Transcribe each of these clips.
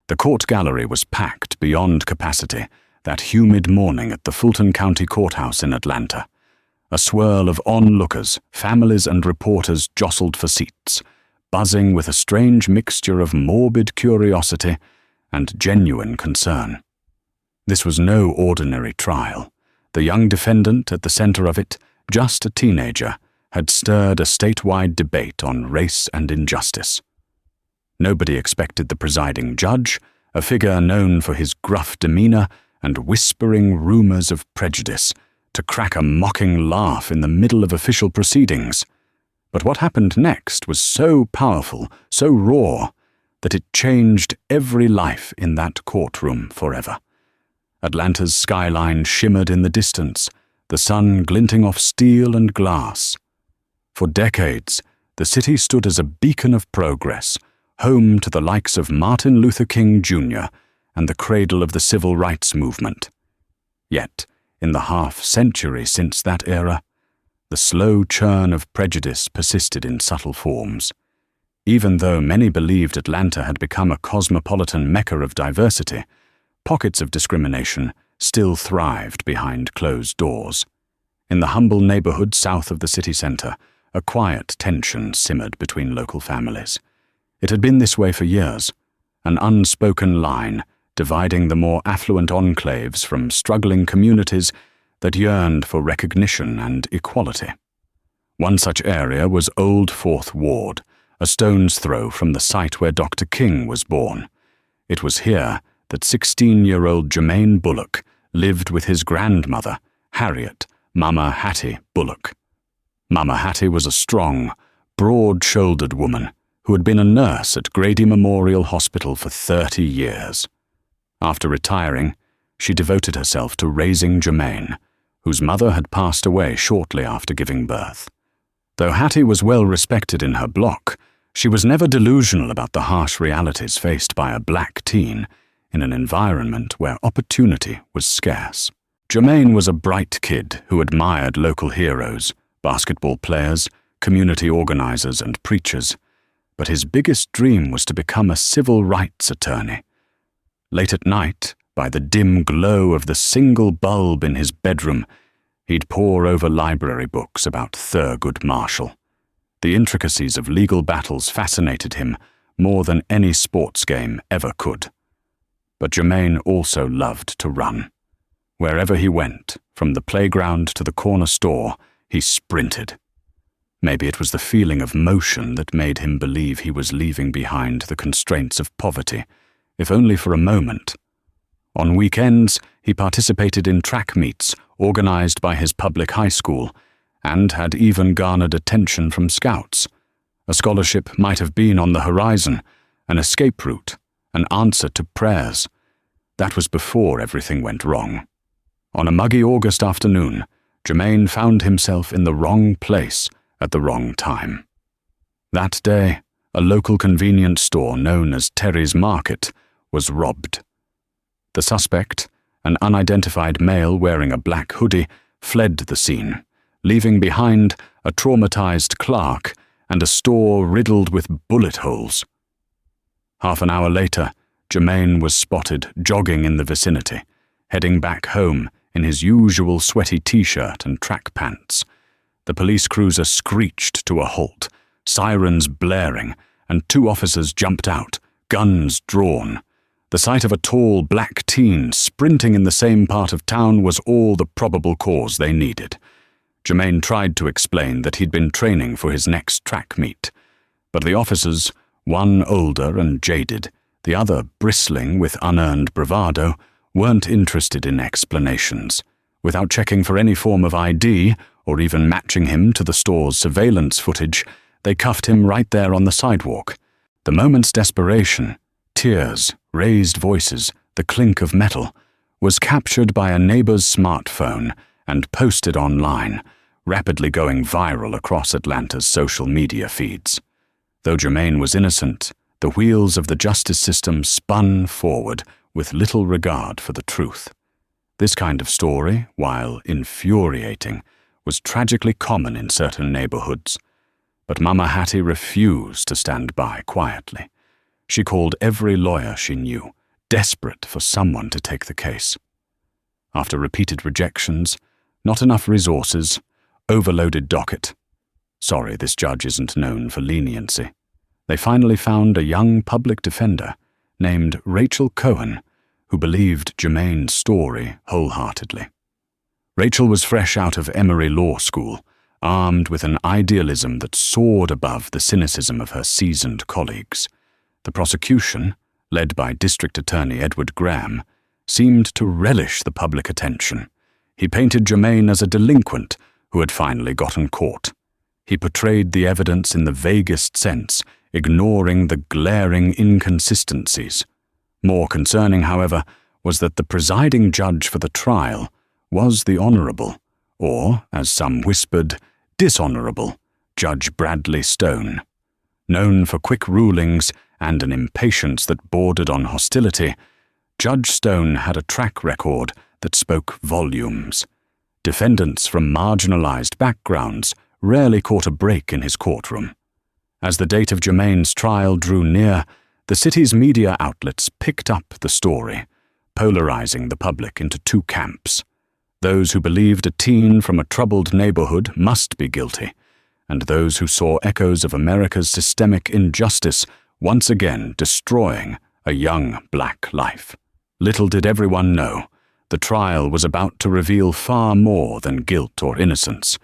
The court gallery was packed beyond capacity that humid morning at the Fulton County Courthouse in Atlanta. A swirl of onlookers, families and reporters jostled for seats, buzzing with a strange mixture of morbid curiosity and genuine concern. This was no ordinary trial. The young defendant at the center of it, just a teenager, had stirred a statewide debate on race and injustice. Nobody expected the presiding judge, a figure known for his gruff demeanor and whispering rumors of prejudice, to crack a mocking laugh in the middle of official proceedings. But what happened next was so powerful, so raw, that it changed every life in that courtroom forever. Atlanta's skyline shimmered in the distance, the sun glinting off steel and glass. For decades, the city stood as a beacon of progress, home to the likes of Martin Luther King Jr. and the cradle of the civil rights movement. Yet, in the half-century since that era, the slow churn of prejudice persisted in subtle forms. Even though many believed Atlanta had become a cosmopolitan mecca of diversity, pockets of discrimination still thrived behind closed doors. In the humble neighborhood south of the city center, a quiet tension simmered between local families. It had been this way for years, an unspoken line dividing the more affluent enclaves from struggling communities that yearned for recognition and equality. One such area was Old Fourth Ward, a stone's throw from the site where Dr. King was born. It was here that 16-year-old Jermaine Bullock lived with his grandmother, Harriet Mama Hattie Bullock. Mama Hattie was a strong, broad-shouldered woman who had been a nurse at Grady Memorial Hospital for 30 years. After retiring, she devoted herself to raising Jermaine, whose mother had passed away shortly after giving birth. Though Hattie was well respected in her block, she was never delusional about the harsh realities faced by a black teen in an environment where opportunity was scarce. Jermaine was a bright kid who admired local heroes, basketball players, community organizers, and preachers, but his biggest dream was to become a civil rights attorney. Late at night, by the dim glow of the single bulb in his bedroom, he'd pore over library books about Thurgood Marshall. The intricacies of legal battles fascinated him more than any sports game ever could. But Jermaine also loved to run. Wherever he went, from the playground to the corner store, he sprinted. Maybe it was the feeling of motion that made him believe he was leaving behind the constraints of poverty, if only for a moment. On weekends, he participated in track meets organized by his public high school, and had even garnered attention from scouts. A scholarship might have been on the horizon, an escape route, an answer to prayers. That was before everything went wrong. On a muggy August afternoon, Jermaine found himself in the wrong place at the wrong time. That day, a local convenience store known as Terry's Market was robbed. The suspect, an unidentified male wearing a black hoodie, fled the scene, leaving behind a traumatized clerk and a store riddled with bullet holes. Half an hour later, Jermaine was spotted jogging in the vicinity, heading back home in his usual sweaty t-shirt and track pants. The police cruiser screeched to a halt, sirens blaring, and 2 officers jumped out, guns drawn. The sight of a tall black teen sprinting in the same part of town was all the probable cause they needed. Jermaine tried to explain that he'd been training for his next track meet, but the officers, one older and jaded, the other bristling with unearned bravado, weren't interested in explanations. Without checking for any form of ID, or even matching him to the store's surveillance footage, they cuffed him right there on the sidewalk. The moment's desperation, tears, raised voices, the clink of metal, was captured by a neighbor's smartphone and posted online, rapidly going viral across Atlanta's social media feeds. Though Jermaine was innocent, the wheels of the justice system spun forward with little regard for the truth. This kind of story, while infuriating, was tragically common in certain neighborhoods. But Mama Hattie refused to stand by quietly. She called every lawyer she knew, desperate for someone to take the case. After repeated rejections, not enough resources, overloaded docket. Sorry, this judge isn't known for leniency. They finally found a young public defender named Rachel Cohen, who believed Jermaine's story wholeheartedly. Rachel was fresh out of Emory Law School, armed with an idealism that soared above the cynicism of her seasoned colleagues. The prosecution, led by District Attorney Edward Graham, seemed to relish the public attention. He painted Jermaine as a delinquent who had finally gotten caught. He portrayed the evidence in the vaguest sense, ignoring the glaring inconsistencies. More concerning, however, was that the presiding judge for the trial was the Honourable, or, as some whispered, dishonourable, Judge Bradley Stone. Known for quick rulings and an impatience that bordered on hostility, Judge Stone had a track record that spoke volumes. Defendants from marginalized backgrounds rarely caught a break in his courtroom. As the date of Jermaine's trial drew near, the city's media outlets picked up the story, polarizing the public into two camps: those who believed a teen from a troubled neighborhood must be guilty, and those who saw echoes of America's systemic injustice once again destroying a young black life. Little did everyone know, the trial was about to reveal far more than guilt or innocence.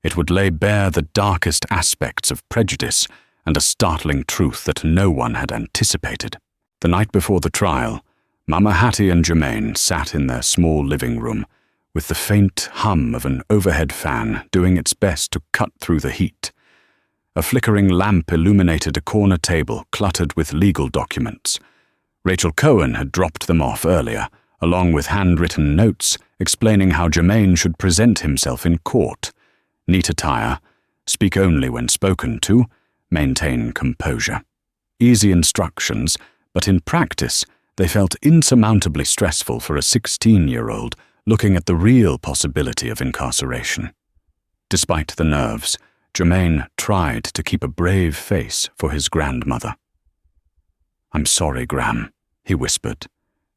It would lay bare the darkest aspects of prejudice and a startling truth that no one had anticipated. The night before the trial, Mama Hattie and Jermaine sat in their small living room, with the faint hum of an overhead fan doing its best to cut through the heat. A flickering lamp illuminated a corner table cluttered with legal documents. Rachel Cohen had dropped them off earlier, along with handwritten notes explaining how Jermaine should present himself in court: neat attire, speak only when spoken to, maintain composure. Easy instructions, but in practice they felt insurmountably stressful for a 16-year-old looking at the real possibility of incarceration. Despite the nerves, Jermaine tried to keep a brave face for his grandmother. "I'm sorry, Gram," he whispered,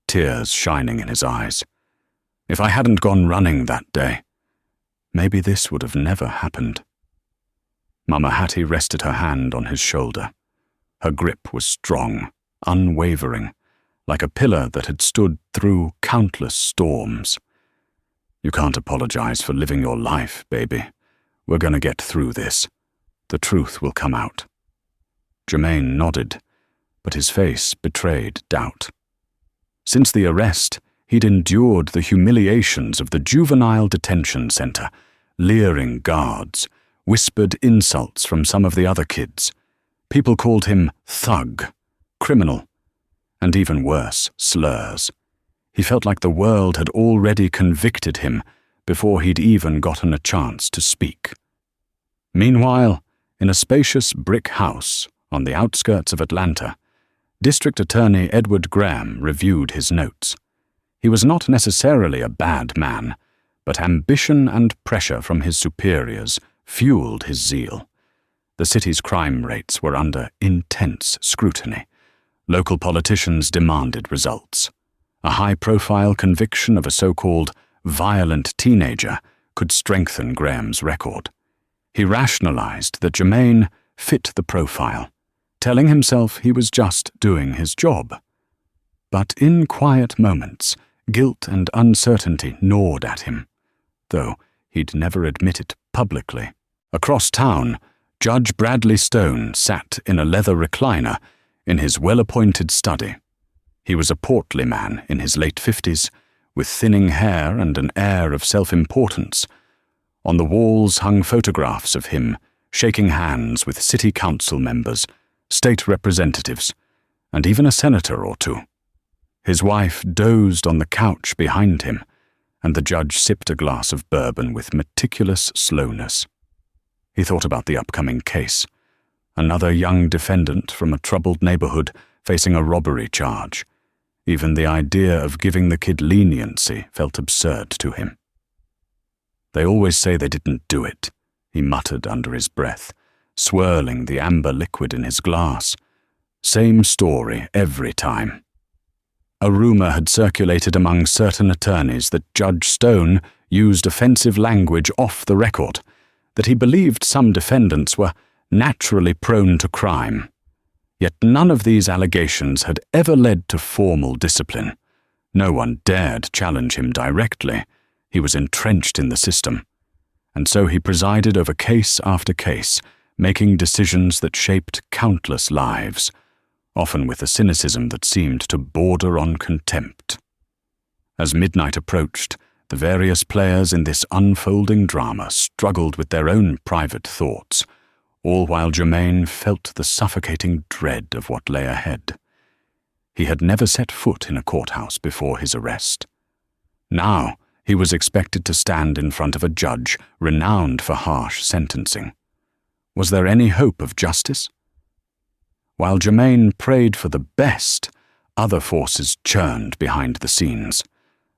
tears shining in his eyes. "If I hadn't gone running that day, maybe this would have never happened." Mama Hattie rested her hand on his shoulder. Her grip was strong, unwavering, like a pillar that had stood through countless storms. "You can't apologize for living your life, baby. We're gonna get through this. The truth will come out." Jermaine nodded, but his face betrayed doubt. Since the arrest, he'd endured the humiliations of the juvenile detention center, leering guards, whispered insults from some of the other kids. People called him thug, criminal, and even worse, slurs. He felt like the world had already convicted him before he'd even gotten a chance to speak. Meanwhile, in a spacious brick house on the outskirts of Atlanta, District Attorney Edward Graham reviewed his notes. He was not necessarily a bad man, but ambition and pressure from his superiors fueled his zeal. The city's crime rates were under intense scrutiny. Local politicians demanded results. A high-profile conviction of a so-called violent teenager could strengthen Graham's record. He rationalized that Jermaine fit the profile, telling himself he was just doing his job. But in quiet moments, guilt and uncertainty gnawed at him, though he'd never admit it publicly. Across town, Judge Bradley Stone sat in a leather recliner in his well-appointed study. He was a portly man in his late 50s, with thinning hair and an air of self-importance. On the walls hung photographs of him shaking hands with city council members, state representatives, and even a senator or two. His wife dozed on the couch behind him, and the judge sipped a glass of bourbon with meticulous slowness. He thought about the upcoming case. Another young defendant from a troubled neighborhood facing a robbery charge. Even the idea of giving the kid leniency felt absurd to him. "They always say they didn't do it," he muttered under his breath, swirling the amber liquid in his glass. "Same story every time." A rumor had circulated among certain attorneys that Judge Stone used offensive language off the record, that he believed some defendants were naturally prone to crime. Yet none of these allegations had ever led to formal discipline. No one dared challenge him directly. He was entrenched in the system. And so he presided over case after case, making decisions that shaped countless lives, often with a cynicism that seemed to border on contempt. As midnight approached, the various players in this unfolding drama struggled with their own private thoughts, all while Germain felt the suffocating dread of what lay ahead. He had never set foot in a courthouse before his arrest. Now he was expected to stand in front of a judge renowned for harsh sentencing. Was there any hope of justice? While Germain prayed for the best, other forces churned behind the scenes.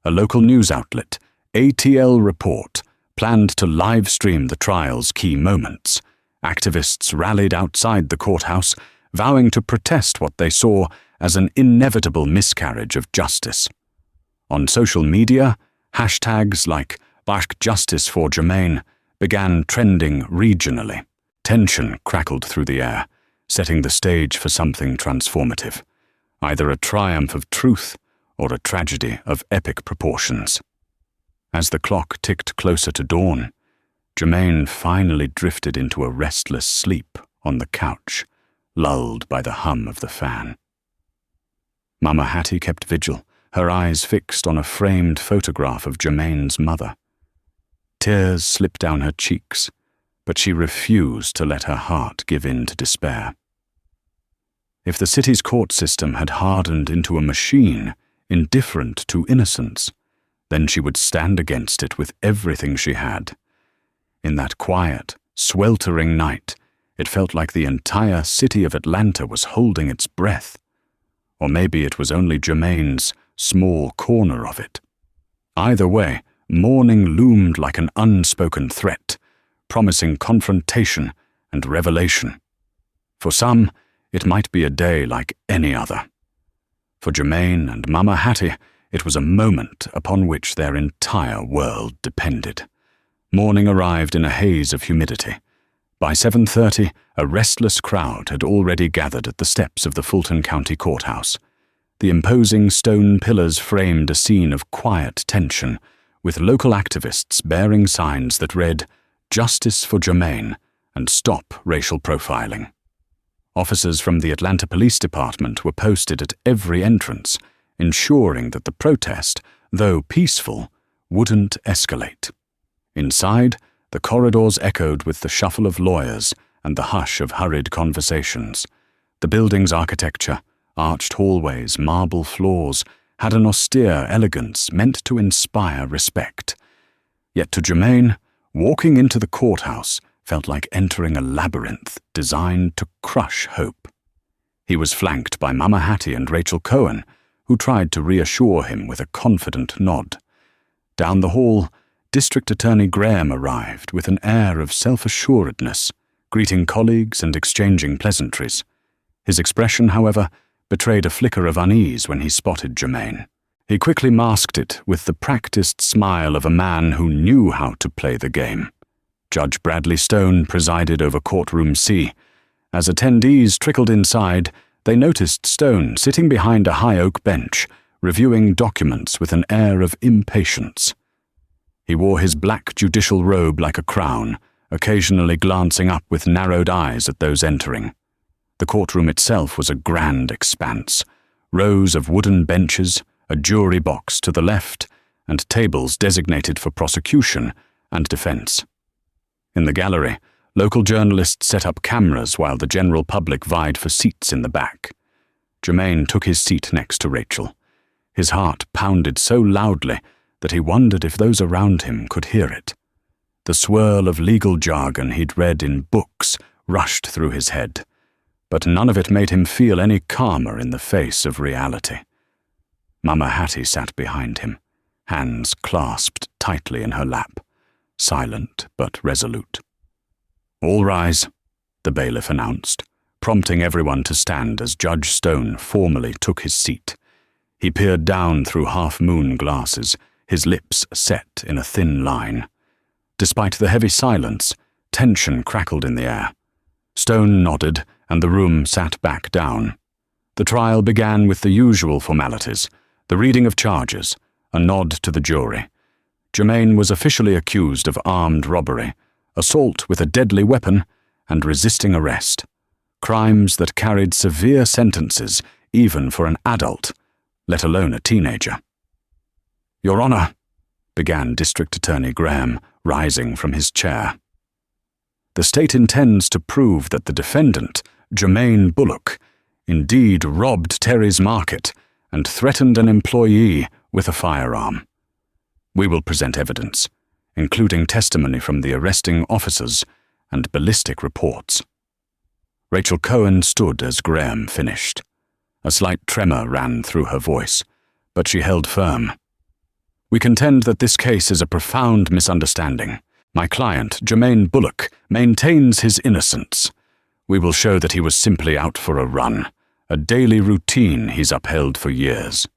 A local news outlet, ATL Report, planned to live-stream the trial's key moments. Activists rallied outside the courthouse, vowing to protest what they saw as an inevitable miscarriage of justice. On social media, hashtags like #Justice for Germain began trending regionally. Tension crackled through the air, setting the stage for something transformative, either a triumph of truth or a tragedy of epic proportions. As the clock ticked closer to dawn, Germain finally drifted into a restless sleep on the couch, lulled by the hum of the fan. Mama Hattie kept vigil, her eyes fixed on a framed photograph of Germain's mother. Tears slipped down her cheeks, but she refused to let her heart give in to despair. If the city's court system had hardened into a machine, indifferent to innocence, then she would stand against it with everything she had. In that quiet, sweltering night, it felt like the entire city of Atlanta was holding its breath. Or maybe it was only Germain's small corner of it. Either way, morning loomed like an unspoken threat, promising confrontation and revelation. For some, it might be a day like any other. For Germain and Mama Hattie, it was a moment upon which their entire world depended. Morning arrived in a haze of humidity. By 7:30, a restless crowd had already gathered at the steps of the Fulton County Courthouse. The imposing stone pillars framed a scene of quiet tension, with local activists bearing signs that read, "Justice for Germain" and "Stop Racial Profiling." Officers from the Atlanta Police Department were posted at every entrance, ensuring that the protest, though peaceful, wouldn't escalate. Inside, the corridors echoed with the shuffle of lawyers and the hush of hurried conversations. The building's architecture, arched hallways, marble floors, had an austere elegance meant to inspire respect. Yet to Germain, walking into the courthouse felt like entering a labyrinth designed to crush hope. He was flanked by Mama Hattie and Rachel Cohen, who tried to reassure him with a confident nod. Down the hall, District Attorney Graham arrived with an air of self-assuredness, greeting colleagues and exchanging pleasantries. His expression, however, betrayed a flicker of unease when he spotted Germain. He quickly masked it with the practiced smile of a man who knew how to play the game. Judge Bradley Stone presided over Courtroom C. As attendees trickled inside, they noticed Stone sitting behind a high oak bench, reviewing documents with an air of impatience. He wore his black judicial robe like a crown, occasionally glancing up with narrowed eyes at those entering. The courtroom itself was a grand expanse, rows of wooden benches, a jury box to the left, and tables designated for prosecution and defense. In the gallery, local journalists set up cameras while the general public vied for seats in the back. Germain took his seat next to Rachel. His heart pounded so loudly that he wondered if those around him could hear it. The swirl of legal jargon he'd read in books rushed through his head, but none of it made him feel any calmer in the face of reality. Mama Hattie sat behind him, hands clasped tightly in her lap, silent but resolute. "All rise," the bailiff announced, prompting everyone to stand as Judge Stone formally took his seat. He peered down through half-moon glasses, his lips set in a thin line. Despite the heavy silence, tension crackled in the air. Stone nodded, and the room sat back down. The trial began with the usual formalities, the reading of charges, a nod to the jury. Germain was officially accused of armed robbery, assault with a deadly weapon, and resisting arrest. Crimes that carried severe sentences even for an adult, let alone a teenager. "Your Honor," began District Attorney Graham, rising from his chair. "The state intends to prove that the defendant, Germain Bullock, indeed robbed Terry's Market and threatened an employee with a firearm. We will present evidence, including testimony from the arresting officers and ballistic reports." Rachel Cohen stood as Graham finished. A slight tremor ran through her voice, but she held firm. "We contend that this case is a profound misunderstanding. My client, Germain Bullock, maintains his innocence. We will show that he was simply out for a run, a daily routine he's upheld for years.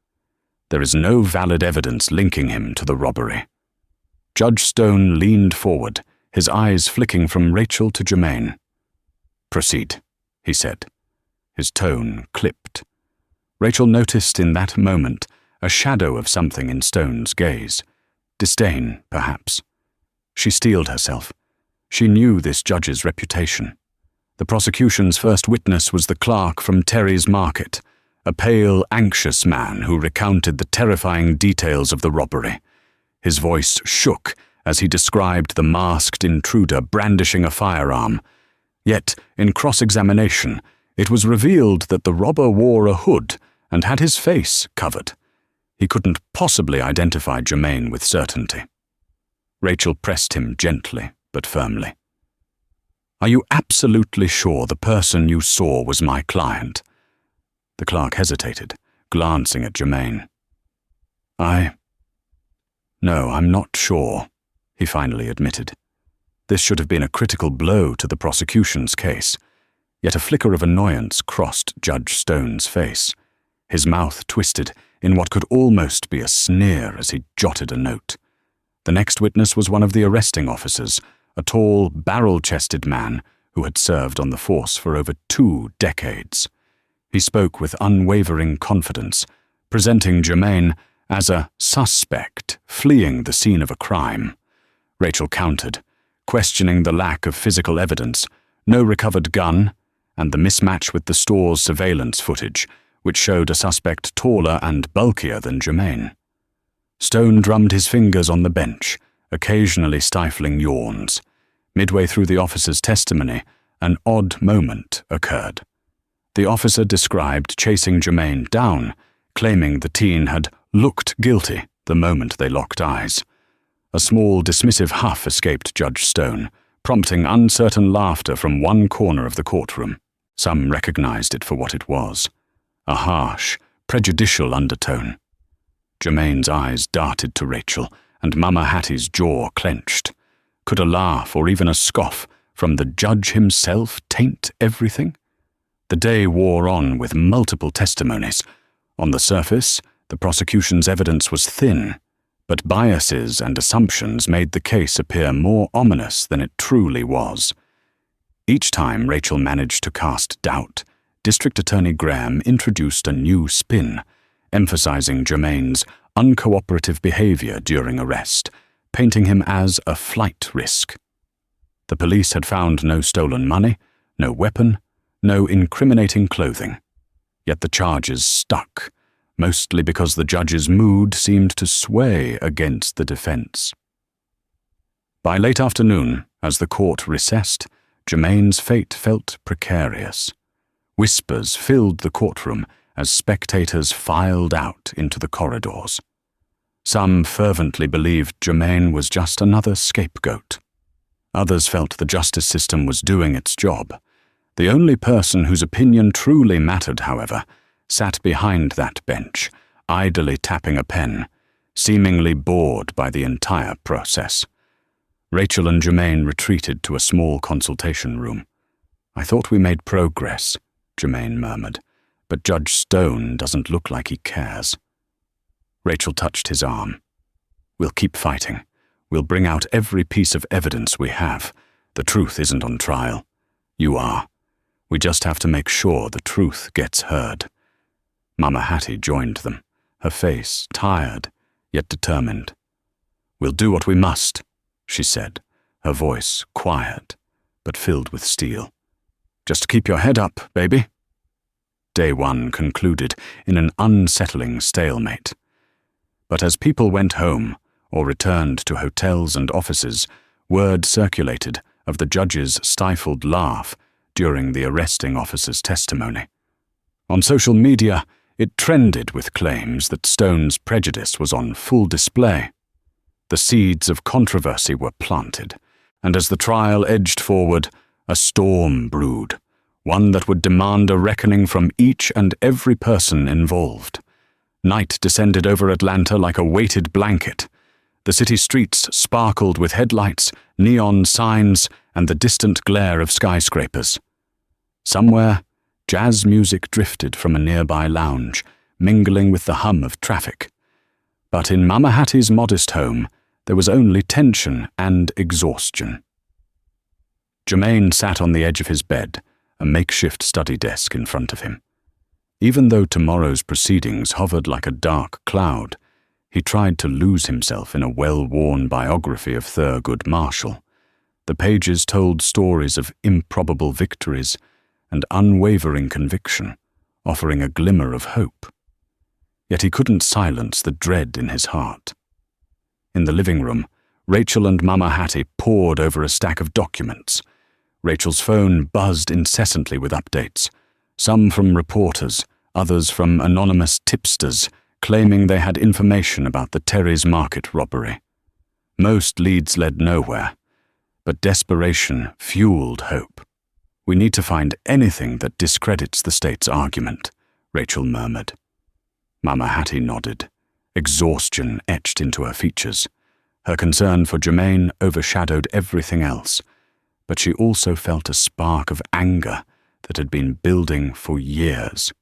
There is no valid evidence linking him to the robbery." Judge Stone leaned forward, his eyes flicking from Rachel to Germain. "Proceed," he said. His tone clipped. Rachel noticed in that moment a shadow of something in Stone's gaze. Disdain, perhaps. She steeled herself. She knew this judge's reputation. The prosecution's first witness was the clerk from Terry's Market, a pale, anxious man who recounted the terrifying details of the robbery. His voice shook as he described the masked intruder brandishing a firearm. Yet, in cross-examination, it was revealed that the robber wore a hood and had his face covered. He couldn't possibly identify Germain with certainty. Rachel pressed him gently but firmly. "Are you absolutely sure the person you saw was my client?" The clerk hesitated, glancing at Germain. No, I'm not sure," he finally admitted. This should have been a critical blow to the prosecution's case, yet a flicker of annoyance crossed Judge Stone's face. His mouth twisted in what could almost be a sneer as he jotted a note. The next witness was one of the arresting officers, a tall, barrel-chested man who had served on the force for over 2 decades. He spoke with unwavering confidence, presenting Germain as a suspect fleeing the scene of a crime. Rachel countered, questioning the lack of physical evidence, no recovered gun, and the mismatch with the store's surveillance footage, which showed a suspect taller and bulkier than Germain. Stone drummed his fingers on the bench, occasionally stifling yawns. Midway through the officer's testimony, an odd moment occurred. The officer described chasing Germain down, claiming the teen had looked guilty the moment they locked eyes. A small, dismissive huff escaped Judge Stone, prompting uncertain laughter from one corner of the courtroom. Some recognized it for what it was, a harsh, prejudicial undertone. Germain's eyes darted to Rachel, and Mama Hattie's jaw clenched. Could a laugh or even a scoff from the judge himself taint everything? The day wore on with multiple testimonies. On the surface, the prosecution's evidence was thin, but biases and assumptions made the case appear more ominous than it truly was. Each time Rachel managed to cast doubt, District Attorney Graham introduced a new spin, emphasizing Germain's uncooperative behavior during arrest, painting him as a flight risk. The police had found no stolen money, no weapon, no incriminating clothing. Yet the charges stuck, mostly because the judge's mood seemed to sway against the defense. By late afternoon, as the court recessed, Germain's fate felt precarious. Whispers filled the courtroom as spectators filed out into the corridors. Some fervently believed Germain was just another scapegoat. Others felt the justice system was doing its job. The only person whose opinion truly mattered, however, sat behind that bench, idly tapping a pen, seemingly bored by the entire process. Rachel and Germain retreated to a small consultation room. "I thought we made progress," Germain murmured, "but Judge Stone doesn't look like he cares." Rachel touched his arm. We'll keep fighting. We'll bring out every piece of evidence we have. The truth isn't on trial. You are. We just have to make sure the truth gets heard. Mama Hattie joined them, her face tired, yet determined. We'll do what we must, she said, her voice quiet, but filled with steel. Just keep your head up, baby. Day 1 concluded in an unsettling stalemate. But as people went home or returned to hotels and offices, word circulated of the judge's stifled laugh during the arresting officer's testimony. On social media, it trended with claims that Stone's prejudice was on full display. The seeds of controversy were planted, and as the trial edged forward, a storm brewed, one that would demand a reckoning from each and every person involved. Night descended over Atlanta like a weighted blanket. The city streets sparkled with headlights, neon signs, and the distant glare of skyscrapers. Somewhere, jazz music drifted from a nearby lounge, mingling with the hum of traffic. But in Mama Hattie's modest home, there was only tension and exhaustion. Jermaine sat on the edge of his bed, a makeshift study desk in front of him. Even though tomorrow's proceedings hovered like a dark cloud, he tried to lose himself in a well-worn biography of Thurgood Marshall. The pages told stories of improbable victories and unwavering conviction, offering a glimmer of hope. Yet he couldn't silence the dread in his heart. In the living room, Rachel and Mama Hattie pored over a stack of documents. Rachel's phone buzzed incessantly with updates, some from reporters, others from anonymous tipsters, claiming they had information about the Terry's Market robbery. Most leads led nowhere, but desperation fueled hope. We need to find anything that discredits the state's argument, Rachel murmured. Mama Hattie nodded, exhaustion etched into her features. Her concern for Jermaine overshadowed everything else, but she also felt a spark of anger that had been building for years.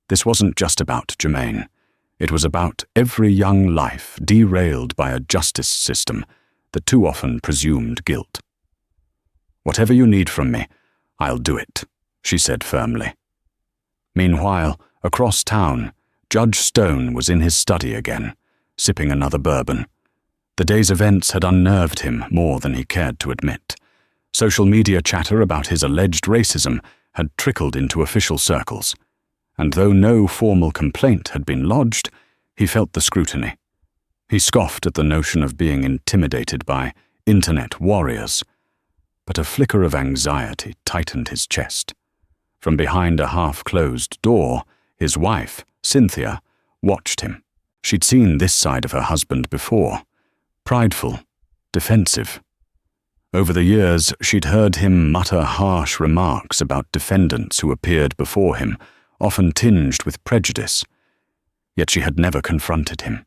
This wasn't just about Jermaine. It was about every young life derailed by a justice system that too often presumed guilt. Whatever you need from me, I'll do it, she said firmly. Meanwhile, across town, Judge Stone was in his study again, sipping another bourbon. The day's events had unnerved him more than he cared to admit. Social media chatter about his alleged racism had trickled into official circles, and though no formal complaint had been lodged, he felt the scrutiny. He scoffed at the notion of being intimidated by internet warriors, but a flicker of anxiety tightened his chest. From behind a half-closed door, his wife, Cynthia, watched him. She'd seen this side of her husband before, prideful, defensive. Over the years, she'd heard him mutter harsh remarks about defendants who appeared before him, often tinged with prejudice. Yet she had never confronted him.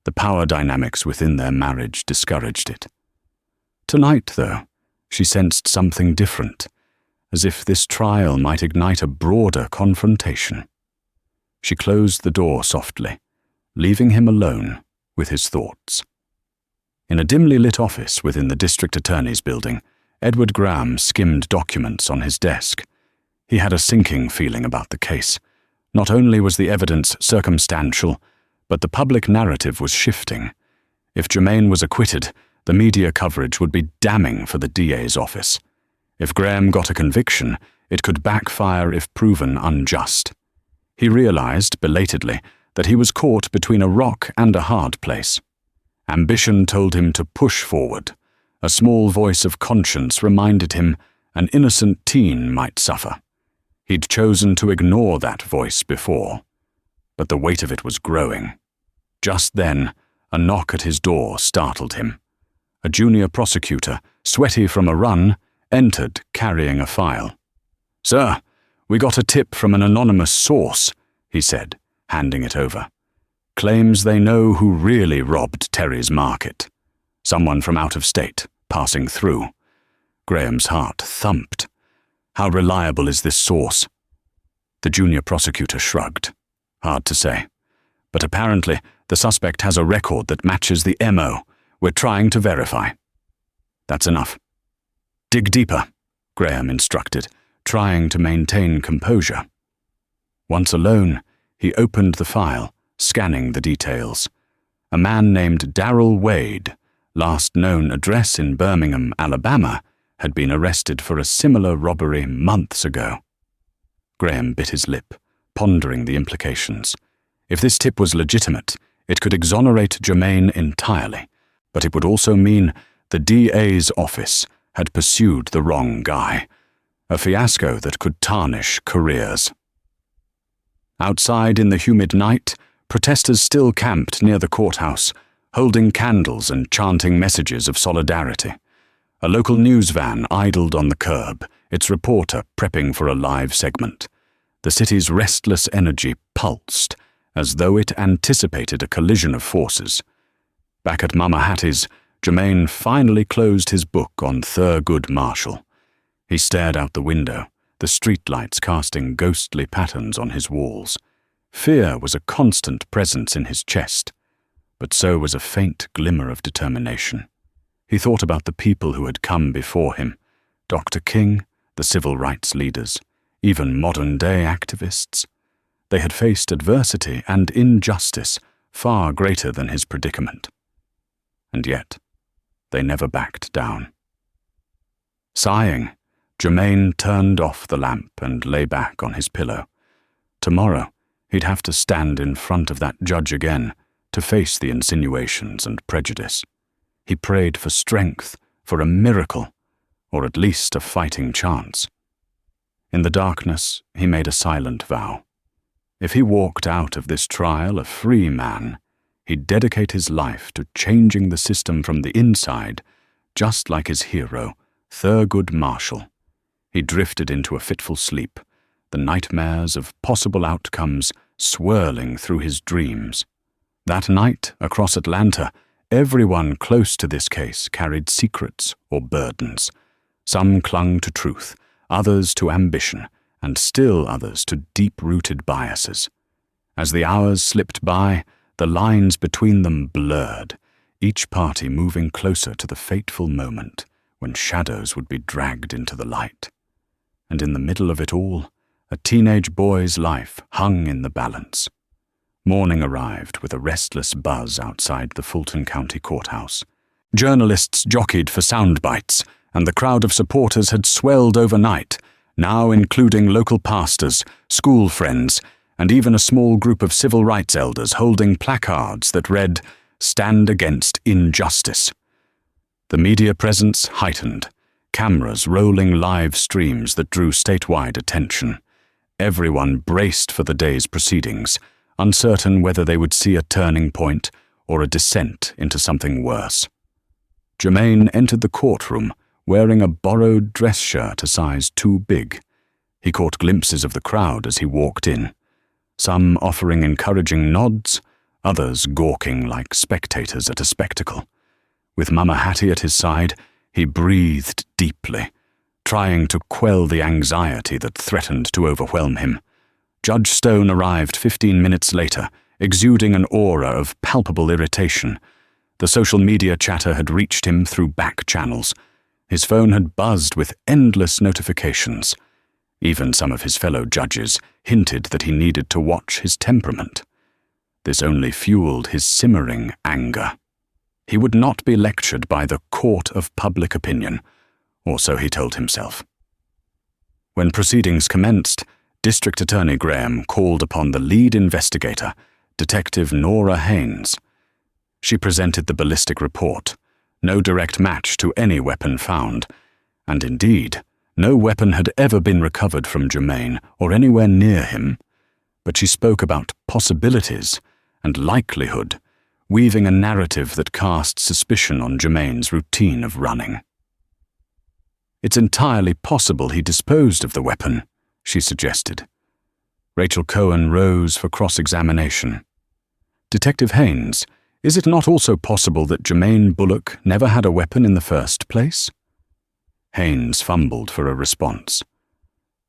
The power dynamics within their marriage discouraged it. Tonight, though, she sensed something different, as if this trial might ignite a broader confrontation. She closed the door softly, leaving him alone with his thoughts. In a dimly lit office within the district attorney's building, Edward Graham skimmed documents on his desk. He had a sinking feeling about the case. Not only was the evidence circumstantial, but the public narrative was shifting. If Jermaine was acquitted, the media coverage would be damning for the DA's office. If Graham got a conviction, it could backfire if proven unjust. He realized, belatedly, that he was caught between a rock and a hard place. Ambition told him to push forward. A small voice of conscience reminded him an innocent teen might suffer. He'd chosen to ignore that voice before, but the weight of it was growing. Just then, a knock at his door startled him. A junior prosecutor, sweaty from a run, entered carrying a file. "Sir, we got a tip from an anonymous source," he said, handing it over. "Claims they know who really robbed Terry's Market. Someone from out of state, passing through." Graham's heart thumped. How reliable is this source? The junior prosecutor shrugged. Hard to say. but apparently the suspect has a record that matches the MO we're trying to verify. That's enough. Dig deeper, Graham instructed, trying to maintain composure. Once alone, he opened the file, scanning the details. A man named Darrell Wade, last known address in Birmingham, Alabama, had been arrested for a similar robbery months ago. Graham bit his lip, pondering the implications. If this tip was legitimate, it could exonerate Germain entirely, but it would also mean the DA's office had pursued the wrong guy, a fiasco that could tarnish careers. Outside in the humid night, protesters still camped near the courthouse, holding candles and chanting messages of solidarity. A local news van idled on the curb, its reporter prepping for a live segment. The city's restless energy pulsed, as though it anticipated a collision of forces. Back at Mama Hattie's, Germain finally closed his book on Thurgood Marshall. He stared out the window, the streetlights casting ghostly patterns on his walls. Fear was a constant presence in his chest, but so was a faint glimmer of determination. He thought about the people who had come before him, Dr. King, the civil rights leaders, even modern-day activists. They had faced adversity and injustice far greater than his predicament. And yet, they never backed down. Sighing, Germain turned off the lamp and lay back on his pillow. Tomorrow, he'd have to stand in front of that judge again to face the insinuations and prejudice. He prayed for strength, for a miracle, or at least a fighting chance. In the darkness, he made a silent vow. If he walked out of this trial a free man, he'd dedicate his life to changing the system from the inside, just like his hero, Thurgood Marshall. He drifted into a fitful sleep, the nightmares of possible outcomes swirling through his dreams. That night, across Atlanta, everyone close to this case carried secrets or burdens. Some clung to truth, others to ambition, and still others to deep-rooted biases. As the hours slipped by, the lines between them blurred, each party moving closer to the fateful moment when shadows would be dragged into the light. And in the middle of it all, a teenage boy's life hung in the balance. Morning arrived with a restless buzz outside the Fulton County Courthouse. Journalists jockeyed for sound bites, and the crowd of supporters had swelled overnight, now including local pastors, school friends, and even a small group of civil rights elders holding placards that read, "Stand Against Injustice." The media presence heightened, cameras rolling live streams that drew statewide attention. Everyone braced for the day's proceedings, uncertain whether they would see a turning point or a descent into something worse. Germain entered the courtroom wearing a borrowed dress shirt a size too big. He caught glimpses of the crowd as he walked in, some offering encouraging nods, others gawking like spectators at a spectacle. With Mama Hattie at his side, he breathed deeply, trying to quell the anxiety that threatened to overwhelm him. Judge Stone arrived 15 minutes later, exuding an aura of palpable irritation. The social media chatter had reached him through back channels. His phone had buzzed with endless notifications. Even some of his fellow judges hinted that he needed to watch his temperament. This only fueled his simmering anger. He would not be lectured by the court of public opinion, or so he told himself. When proceedings commenced, District Attorney Graham called upon the lead investigator, Detective Nora Haynes. She presented the ballistic report, no direct match to any weapon found, and indeed, no weapon had ever been recovered from Germain or anywhere near him. But she spoke about possibilities and likelihood, weaving a narrative that cast suspicion on Germain's routine of running. "It's entirely possible he disposed of the weapon," she suggested. Rachel Cohen rose for cross-examination. "Detective Haynes, is it not also possible that Germain Bullock never had a weapon in the first place?" Haynes fumbled for a response.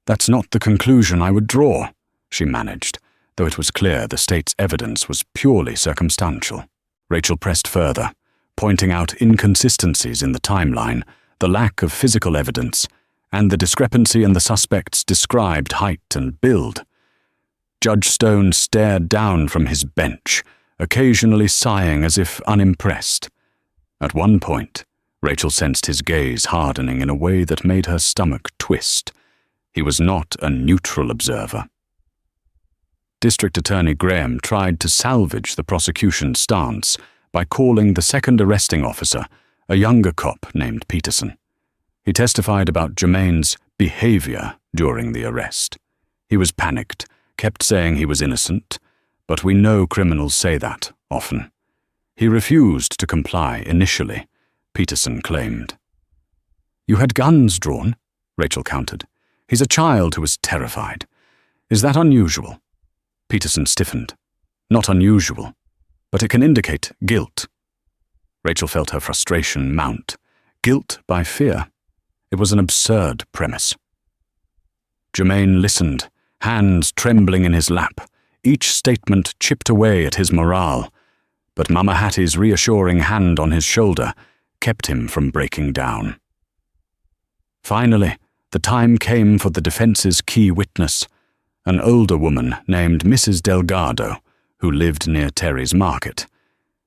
"That's not the conclusion I would draw," she managed, though it was clear the state's evidence was purely circumstantial. Rachel pressed further, pointing out inconsistencies in the timeline, the lack of physical evidence, and the discrepancy in the suspect's described height and build. Judge Stone stared down from his bench, occasionally sighing as if unimpressed. At one point, Rachel sensed his gaze hardening in a way that made her stomach twist. He was not a neutral observer. District Attorney Graham tried to salvage the prosecution's stance by calling the second arresting officer, a younger cop named Peterson. He testified about Jermaine's behavior during the arrest. He was panicked, kept saying he was innocent, but we know criminals say that often. He refused to comply initially, Peterson claimed. "You had guns drawn," Rachel countered. "He's a child who was terrified. Is that unusual?" Peterson stiffened. "Not unusual, but it can indicate guilt." Rachel felt her frustration mount. Guilt by fear. It was an absurd premise. Jermaine listened, hands trembling in his lap, each statement chipped away at his morale, but Mama Hattie's reassuring hand on his shoulder kept him from breaking down. Finally, the time came for the defense's key witness, an older woman named Mrs. Delgado, who lived near Terry's Market.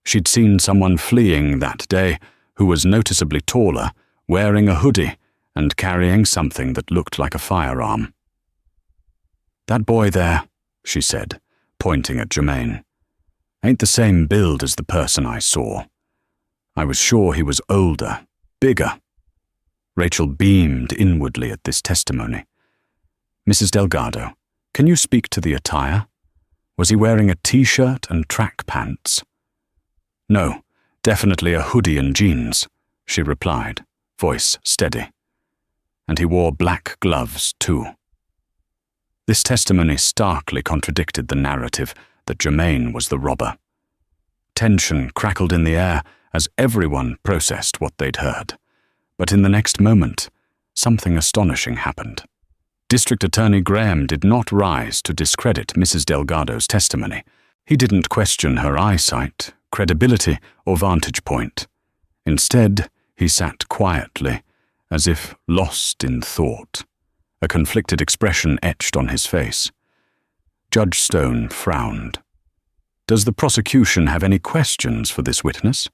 She'd seen someone fleeing that day who was noticeably taller, wearing a hoodie and carrying something that looked like a firearm. "That boy there," she said, pointing at Jermaine, "ain't the same build as the person I saw. I was sure he was older, bigger." Rachel beamed inwardly at this testimony. "Mrs. Delgado, can you speak to the attire? Was he wearing a t-shirt and track pants?" "No, definitely a hoodie and jeans," she replied, voice steady. "And he wore black gloves, too." This testimony starkly contradicted the narrative that Jermaine was the robber. Tension crackled in the air as everyone processed what they'd heard. But in the next moment, something astonishing happened. District Attorney Graham did not rise to discredit Mrs. Delgado's testimony. He didn't question her eyesight, credibility, or vantage point. Instead, he sat quietly, as if lost in thought, a conflicted expression etched on his face. Judge Stone frowned. "Does the prosecution have any questions for this witness?"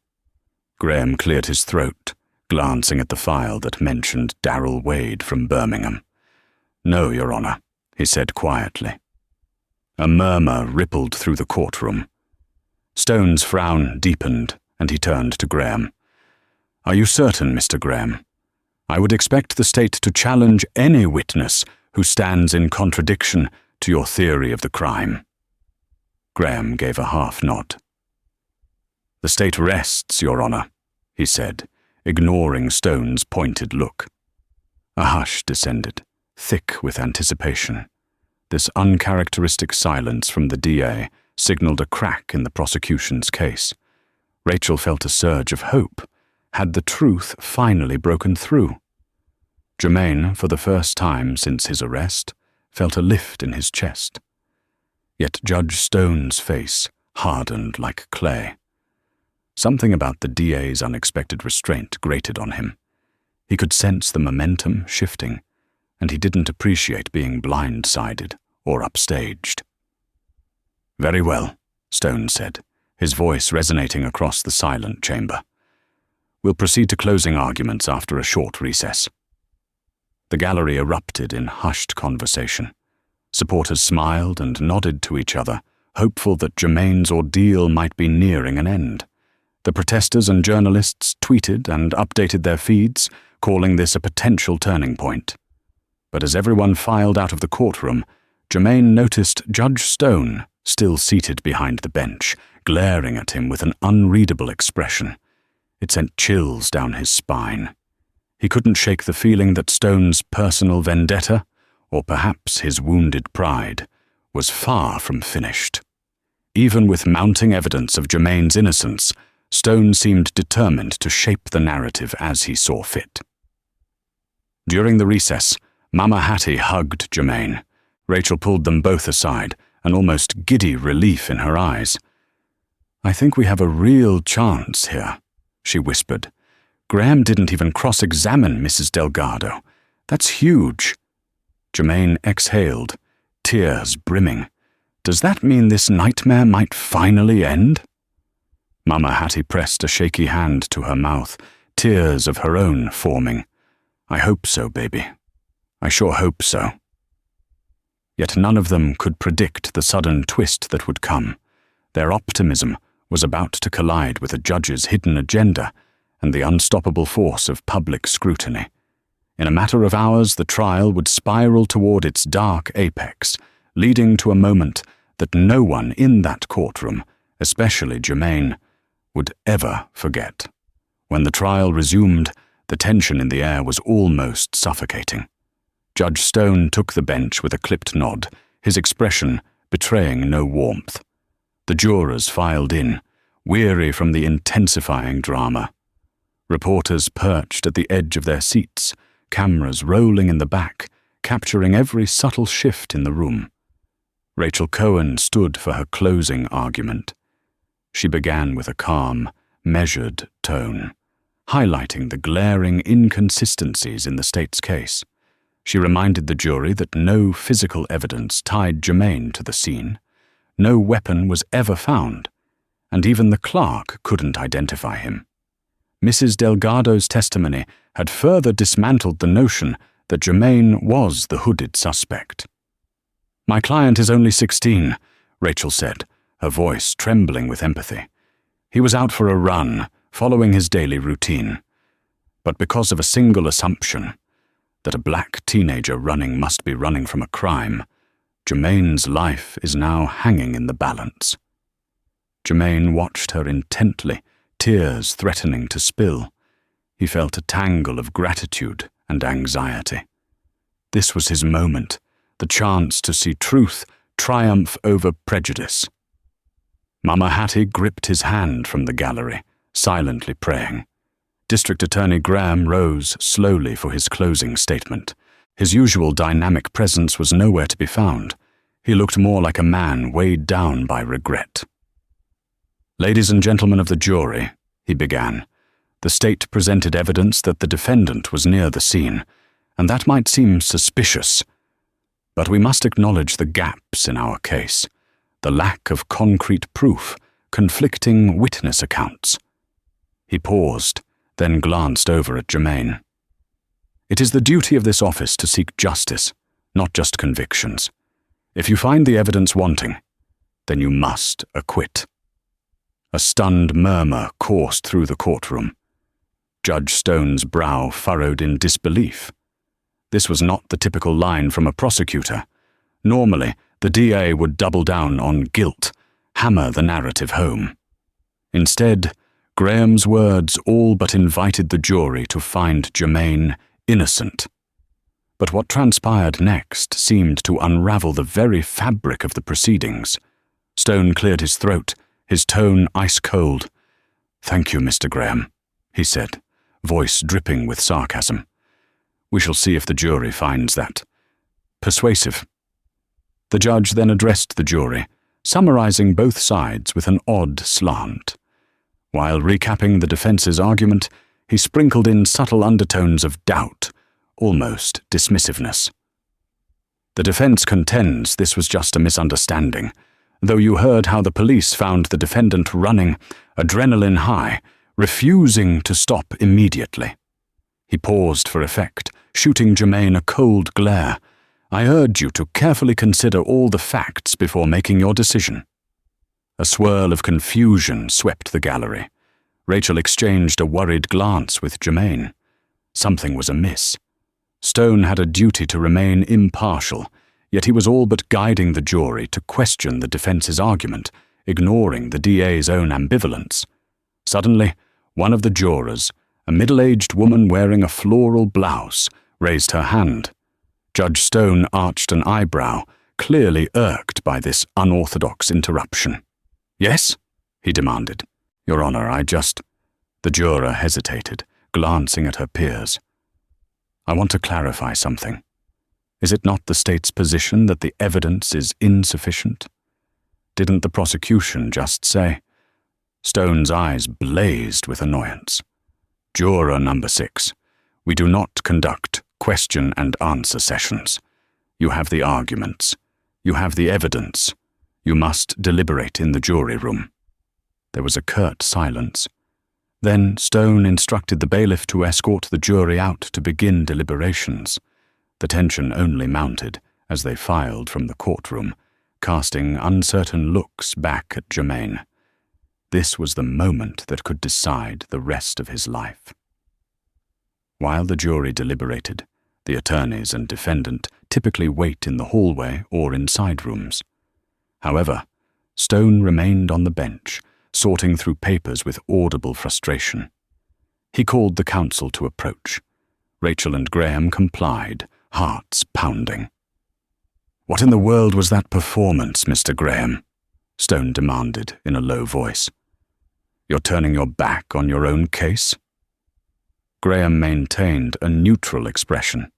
Graham cleared his throat, glancing at the file that mentioned Darrell Wade from Birmingham. "No, Your Honor," he said quietly. A murmur rippled through the courtroom. Stone's frown deepened, and he turned to Graham. "Are you certain, Mr. Graham? I would expect the state to challenge any witness who stands in contradiction to your theory of the crime." Graham gave a half nod. "The state rests, Your Honor," he said, ignoring Stone's pointed look. A hush descended, thick with anticipation. This uncharacteristic silence from the DA signaled a crack in the prosecution's case. Rachel felt a surge of hope. Had the truth finally broken through? Jermaine, for the first time since his arrest, felt a lift in his chest. Yet Judge Stone's face hardened like clay. Something about the DA's unexpected restraint grated on him. He could sense the momentum shifting, and he didn't appreciate being blindsided or upstaged. "Very well," Stone said, his voice resonating across the silent chamber. "We'll proceed to closing arguments after a short recess." The gallery erupted in hushed conversation. Supporters smiled and nodded to each other, hopeful that Jermaine's ordeal might be nearing an end. The protesters and journalists tweeted and updated their feeds, calling this a potential turning point. But as everyone filed out of the courtroom, Jermaine noticed Judge Stone, still seated behind the bench, glaring at him with an unreadable expression. It sent chills down his spine. He couldn't shake the feeling that Stone's personal vendetta, or perhaps his wounded pride, was far from finished. Even with mounting evidence of Jermaine's innocence, Stone seemed determined to shape the narrative as he saw fit. During the recess, Mama Hattie hugged Jermaine. Rachel pulled them both aside, an almost giddy relief in her eyes. "I think we have a real chance here," she whispered. "Graham didn't even cross-examine Mrs. Delgado. That's huge." Germain exhaled, tears brimming. "Does that mean this nightmare might finally end?" Mama Hattie pressed a shaky hand to her mouth, tears of her own forming. "I hope so, baby. I sure hope so." Yet none of them could predict the sudden twist that would come. Their optimism was about to collide with a judge's hidden agenda and the unstoppable force of public scrutiny. In a matter of hours, the trial would spiral toward its dark apex, leading to a moment that no one in that courtroom, especially Germain, would ever forget. When the trial resumed, the tension in the air was almost suffocating. Judge Stone took the bench with a clipped nod, his expression betraying no warmth. The jurors filed in, weary from the intensifying drama. Reporters perched at the edge of their seats, cameras rolling in the back, capturing every subtle shift in the room. Rachel Cohen stood for her closing argument. She began with a calm, measured tone, highlighting the glaring inconsistencies in the state's case. She reminded the jury that no physical evidence tied Germain to the scene, no weapon was ever found, and even the clerk couldn't identify him. Mrs. Delgado's testimony had further dismantled the notion that Germain was the hooded suspect. "My client is only 16, Rachel said, her voice trembling with empathy. "He was out for a run, following his daily routine. But because of a single assumption, that a black teenager running must be running from a crime, Germain's life is now hanging in the balance." Germain watched her intently, tears threatening to spill. He felt a tangle of gratitude and anxiety. This was his moment, the chance to see truth triumph over prejudice. Mama Hattie gripped his hand from the gallery, silently praying. District Attorney Graham rose slowly for his closing statement. His usual dynamic presence was nowhere to be found. He looked more like a man weighed down by regret. "Ladies and gentlemen of the jury," he began, "the state presented evidence that the defendant was near the scene, and that might seem suspicious. But we must acknowledge the gaps in our case, the lack of concrete proof, conflicting witness accounts." He paused, then glanced over at Germain. "It is the duty of this office to seek justice, not just convictions. If you find the evidence wanting, then you must acquit." A stunned murmur coursed through the courtroom. Judge Stone's brow furrowed in disbelief. This was not the typical line from a prosecutor. Normally, the DA would double down on guilt, hammer the narrative home. Instead, Graham's words all but invited the jury to find Germain innocent. But what transpired next seemed to unravel the very fabric of the proceedings. Stone cleared his throat, his tone ice-cold. "Thank you, Mr. Graham," he said, voice dripping with sarcasm. "We shall see if the jury finds that persuasive." The judge then addressed the jury, summarizing both sides with an odd slant. While recapping the defense's argument, he sprinkled in subtle undertones of doubt, almost dismissiveness. "The defense contends this was just a misunderstanding, though you heard how the police found the defendant running, adrenaline high, refusing to stop immediately." He paused for effect, shooting Germain a cold glare. "I urge you to carefully consider all the facts before making your decision." A swirl of confusion swept the gallery. Rachel exchanged a worried glance with Germain. Something was amiss. Stone had a duty to remain impartial, yet he was all but guiding the jury to question the defense's argument, ignoring the DA's own ambivalence. Suddenly, one of the jurors, a middle-aged woman wearing a floral blouse, raised her hand. Judge Stone arched an eyebrow, clearly irked by this unorthodox interruption. "Yes?" he demanded. "Your Honor, The juror hesitated, glancing at her peers. "I want to clarify something. Is it not the state's position that the evidence is insufficient?" Didn't the prosecution just say? Stone's eyes blazed with annoyance. Juror number 6, we do not conduct question and answer sessions. You have the arguments. You have the evidence. You must deliberate in the jury room. There was a curt silence. Then Stone instructed the bailiff to escort the jury out to begin deliberations. The tension only mounted as they filed from the courtroom, casting uncertain looks back at Germain. This was the moment that could decide the rest of his life. While the jury deliberated, the attorneys and defendant typically wait in the hallway or in side rooms. However, Stone remained on the bench, sorting through papers with audible frustration. He called the counsel to approach. Rachel and Graham complied, hearts pounding. "What in the world was that performance, Mr. Graham?" Stone demanded in a low voice. "You're turning your back on your own case?" Graham maintained a neutral expression.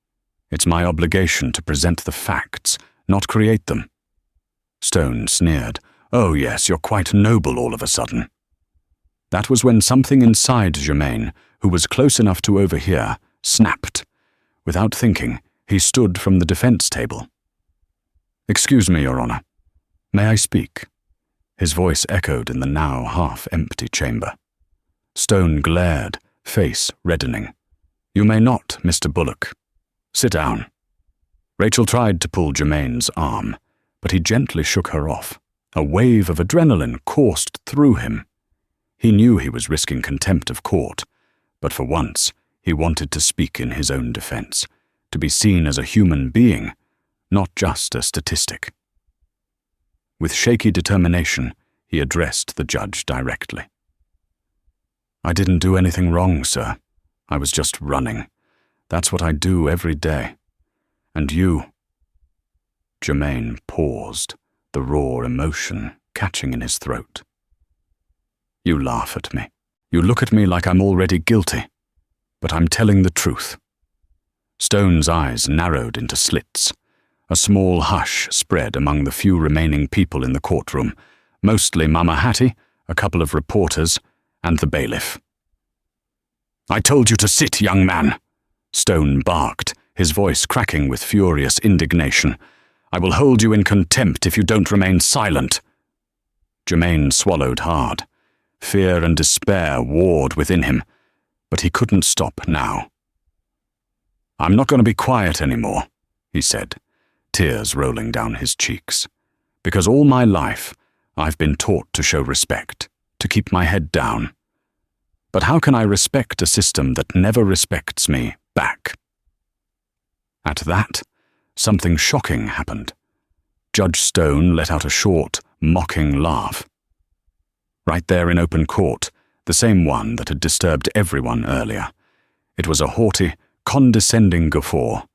"It's my obligation to present the facts, not create them." Stone sneered. "Oh yes, you're quite noble all of a sudden." That was when something inside Germain, who was close enough to overhear, snapped. Without thinking, he stood from the defense table. "Excuse me, Your Honor. May I speak?" His voice echoed in the now half-empty chamber. Stone glared, face reddening. "You may not, Mr. Bullock. Sit down." Rachel tried to pull Germain's arm, but he gently shook her off. A wave of adrenaline coursed through him. He knew he was risking contempt of court, but for once he wanted to speak in his own defense, to be seen as a human being, not just a statistic. With shaky determination, he addressed the judge directly. "I didn't do anything wrong, sir. I was just running. That's what I do every day. And you—" Germain paused, the raw emotion catching in his throat. "You laugh at me. You look at me like I'm already guilty. But I'm telling the truth." Stone's eyes narrowed into slits. A small hush spread among the few remaining people in the courtroom, mostly Mama Hattie, a couple of reporters, and the bailiff. "I told you to sit, young man," Stone barked, his voice cracking with furious indignation. "I will hold you in contempt if you don't remain silent." Germain swallowed hard. Fear and despair warred within him, but he couldn't stop now. "I'm not going to be quiet anymore," he said, tears rolling down his cheeks. "Because all my life, I've been taught to show respect, to keep my head down. But how can I respect a system that never respects me back?" At that, something shocking happened. Judge Stone let out a short, mocking laugh. Right there in open court, the same one that had disturbed everyone earlier. It was a haughty, condescending guffaw,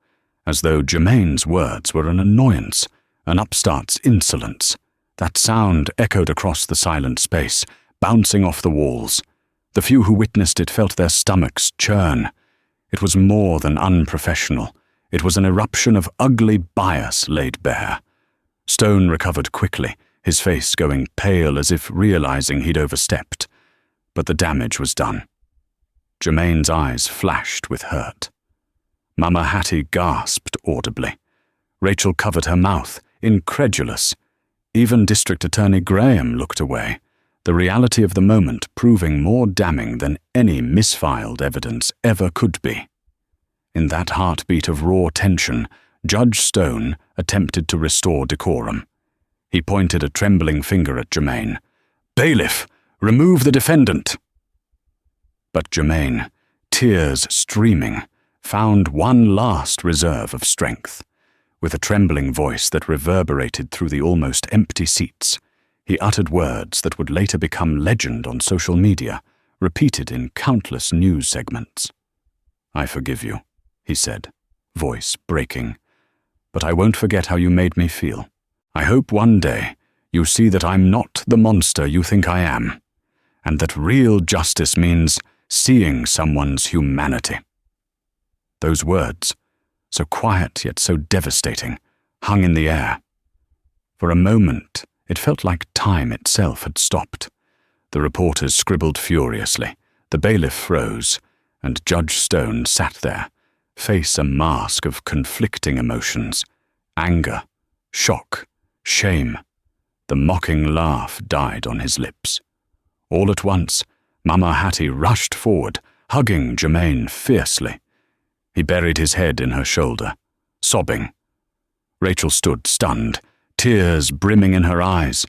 as though Germain's words were an annoyance, an upstart's insolence. That sound echoed across the silent space, bouncing off the walls. The few who witnessed it felt their stomachs churn. It was more than unprofessional. It was an eruption of ugly bias laid bare. Stone recovered quickly, his face going pale as if realizing he'd overstepped. But the damage was done. Germain's eyes flashed with hurt. Mama Hattie gasped audibly. Rachel covered her mouth, incredulous. Even District Attorney Graham looked away, the reality of the moment proving more damning than any misfiled evidence ever could be. In that heartbeat of raw tension, Judge Stone attempted to restore decorum. He pointed a trembling finger at Germain. "Bailiff, remove the defendant!" But Germain, tears streaming, found one last reserve of strength. With a trembling voice that reverberated through the almost empty seats, he uttered words that would later become legend on social media, repeated in countless news segments. "I forgive you," he said, voice breaking. "But I won't forget how you made me feel. I hope one day you see that I'm not the monster you think I am, and that real justice means seeing someone's humanity." Those words, so quiet yet so devastating, hung in the air. For a moment, It felt like time itself had stopped. The reporters scribbled furiously, the bailiff froze, and Judge Stone sat there, face a mask of conflicting emotions: anger, shock, shame. The mocking laugh died on his lips. All at once, Mama Hattie rushed forward, hugging Germaine fiercely. He buried his head in her shoulder, sobbing. Rachel stood stunned, tears brimming in her eyes.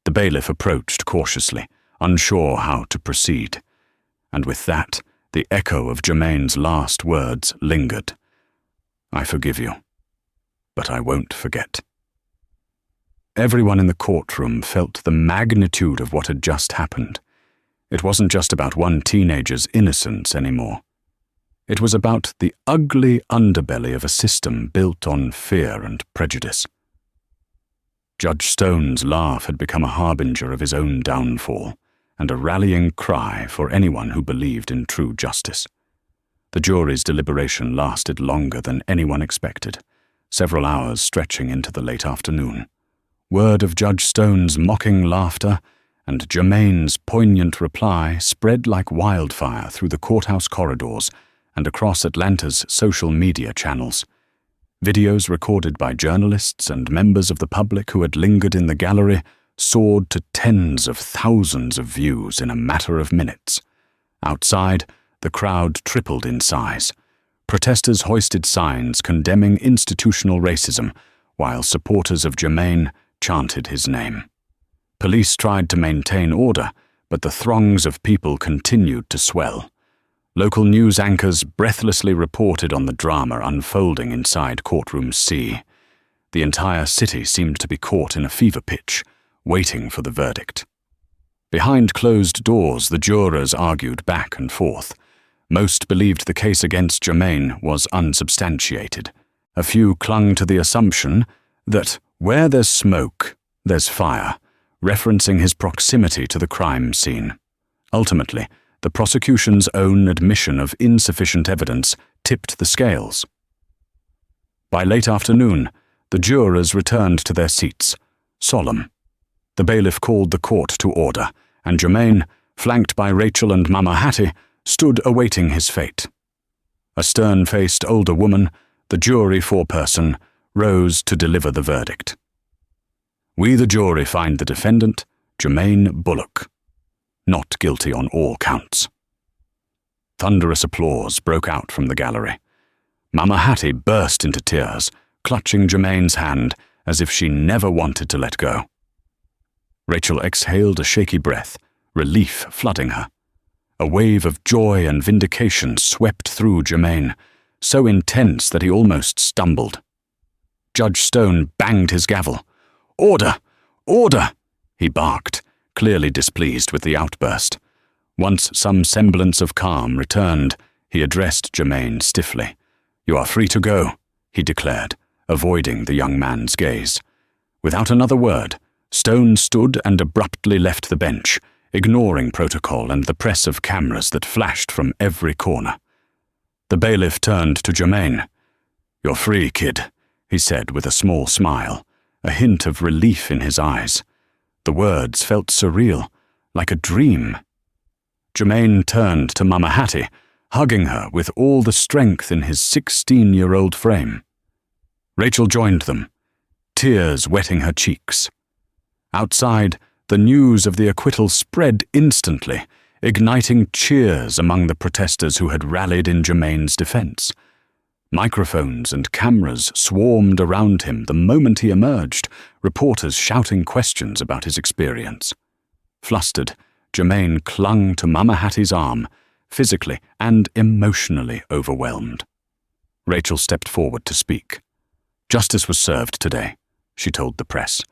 The bailiff approached cautiously, unsure how to proceed. And with that, the echo of Germaine's last words lingered. "I forgive you, but I won't forget." Everyone in the courtroom felt the magnitude of what had just happened. It wasn't just about one teenager's innocence anymore. It was about the ugly underbelly of a system built on fear and prejudice. Judge Stone's laugh had become a harbinger of his own downfall, and a rallying cry for anyone who believed in true justice. The jury's deliberation lasted longer than anyone expected, several hours stretching into the late afternoon. Word of Judge Stone's mocking laughter and Germaine's poignant reply spread like wildfire through the courthouse corridors and across Atlanta's social media channels. Videos recorded by journalists and members of the public who had lingered in the gallery soared to tens of thousands of views in a matter of minutes. Outside, the crowd tripled in size. Protesters hoisted signs condemning institutional racism, while supporters of Germaine chanted his name. Police tried to maintain order, but the throngs of people continued to swell. Local news anchors breathlessly reported on the drama unfolding inside Courtroom C. The entire city seemed to be caught in a fever pitch, waiting for the verdict. Behind closed doors, the jurors argued back and forth. Most believed the case against Germaine was unsubstantiated. A few clung to the assumption that where there's smoke, there's fire, referencing his proximity to the crime scene. Ultimately, the prosecution's own admission of insufficient evidence tipped the scales. By late afternoon, the jurors returned to their seats, solemn. The bailiff called the court to order, and Germaine, flanked by Rachel and Mama Hattie, stood awaiting his fate. A stern-faced older woman, the jury foreperson, rose to deliver the verdict. "We, the jury, find the defendant, Germaine Bullock, not guilty on all counts." Thunderous applause broke out from the gallery. Mama Hattie burst into tears, clutching Germaine's hand as if she never wanted to let go. Rachel exhaled a shaky breath, relief flooding her. A wave of joy and vindication swept through Germaine, so intense that he almost stumbled. Judge Stone banged his gavel. "Order! Order!" he barked, clearly displeased with the outburst. Once some semblance of calm returned, he addressed Germaine stiffly. "You are free to go," he declared, avoiding the young man's gaze. Without another word, Stone stood and abruptly left the bench, ignoring protocol and the press of cameras that flashed from every corner. The bailiff turned to Germaine. "You're free, kid," he said with a small smile, a hint of relief in his eyes. The words felt surreal, like a dream. Germaine turned to Mama Hattie, hugging her with all the strength in his 16-year-old frame. Rachel joined them, tears wetting her cheeks. Outside, the news of the acquittal spread instantly, igniting cheers among the protesters who had rallied in Germaine's defense. Microphones and cameras swarmed around him the moment he emerged, reporters shouting questions about his experience. Flustered, Germaine clung to Mama Hattie's arm, physically and emotionally overwhelmed. Rachel stepped forward to speak. "Justice was served today," she told the press,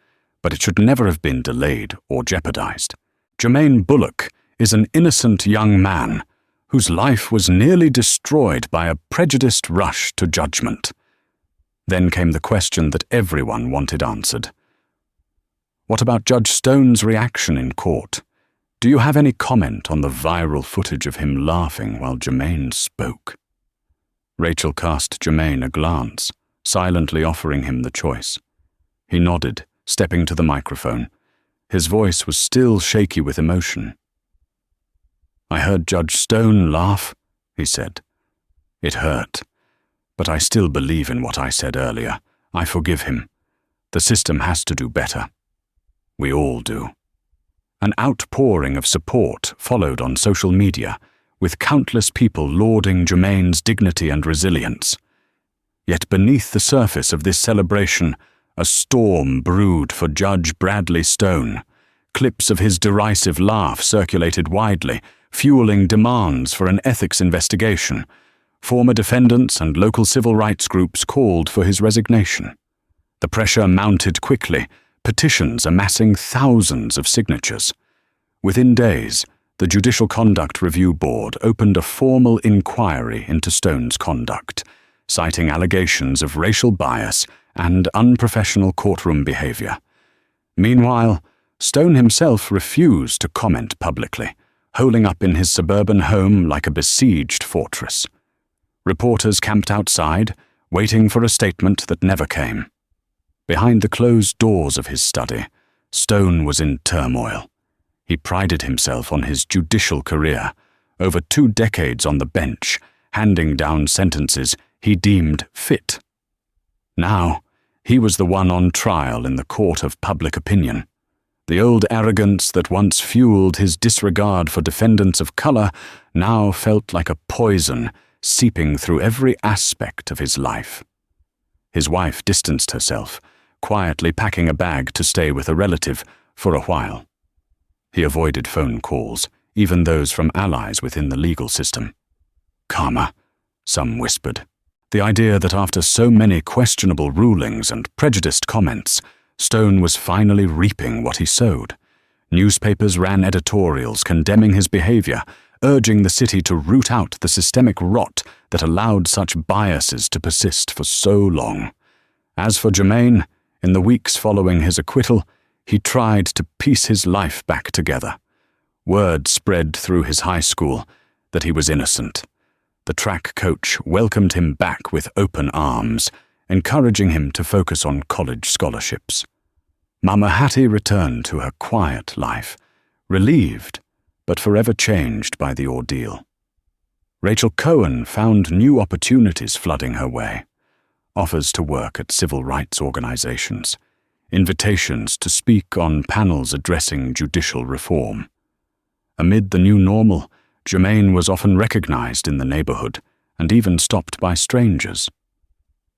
"but it should never have been delayed or jeopardized. Germaine Bullock is an innocent young man whose life was nearly destroyed by a prejudiced rush to judgment." Then came the question that everyone wanted answered. What about Judge Stone's reaction in court? Do you have any comment on the viral footage of him laughing while Germaine spoke? Rachel cast Germaine a glance, silently offering him the choice. He nodded, stepping to the microphone, His voice was still shaky with emotion. "I heard Judge Stone laugh," he said. "It hurt. But I still believe in what I said earlier. I forgive him. The system has to do better. We all do." An outpouring of support followed on social media, with countless people lauding Jermaine's dignity and resilience. Yet beneath the surface of this celebration, a storm brewed for Judge Bradley Stone. Clips of his derisive laugh circulated widely, fueling demands for an ethics investigation. Former defendants and local civil rights groups called for his resignation. The pressure mounted quickly, petitions amassing thousands of signatures. Within days, the Judicial Conduct Review Board opened a formal inquiry into Stone's conduct, citing allegations of racial bias and unprofessional courtroom behavior. Meanwhile, Stone himself refused to comment publicly, holing up in his suburban home like a besieged fortress. Reporters camped outside, waiting for a statement that never came. Behind the closed doors of his study, Stone was in turmoil. He prided himself on his judicial career, over 2 decades on the bench, handing down sentences he deemed fit. Now, he was the one on trial in the court of public opinion. The old arrogance that once fueled his disregard for defendants of color now felt like a poison seeping through every aspect of his life. His wife distanced herself, quietly packing a bag to stay with a relative for a while. He avoided phone calls, even those from allies within the legal system. Karma, some whispered. The idea that after so many questionable rulings and prejudiced comments, Stone was finally reaping what he sowed. Newspapers ran editorials condemning his behavior, urging the city to root out the systemic rot that allowed such biases to persist for so long. As for Jermaine, in the weeks following his acquittal, he tried to piece his life back together. Word spread through his high school that he was innocent. The track coach welcomed him back with open arms, encouraging him to focus on college scholarships. Mama Hattie returned to her quiet life, relieved, but forever changed by the ordeal. Rachel Cohen found new opportunities flooding her way. Offers to work at civil rights organizations, invitations to speak on panels addressing judicial reform. Amid the new normal, Jermaine was often recognized in the neighborhood and even stopped by strangers.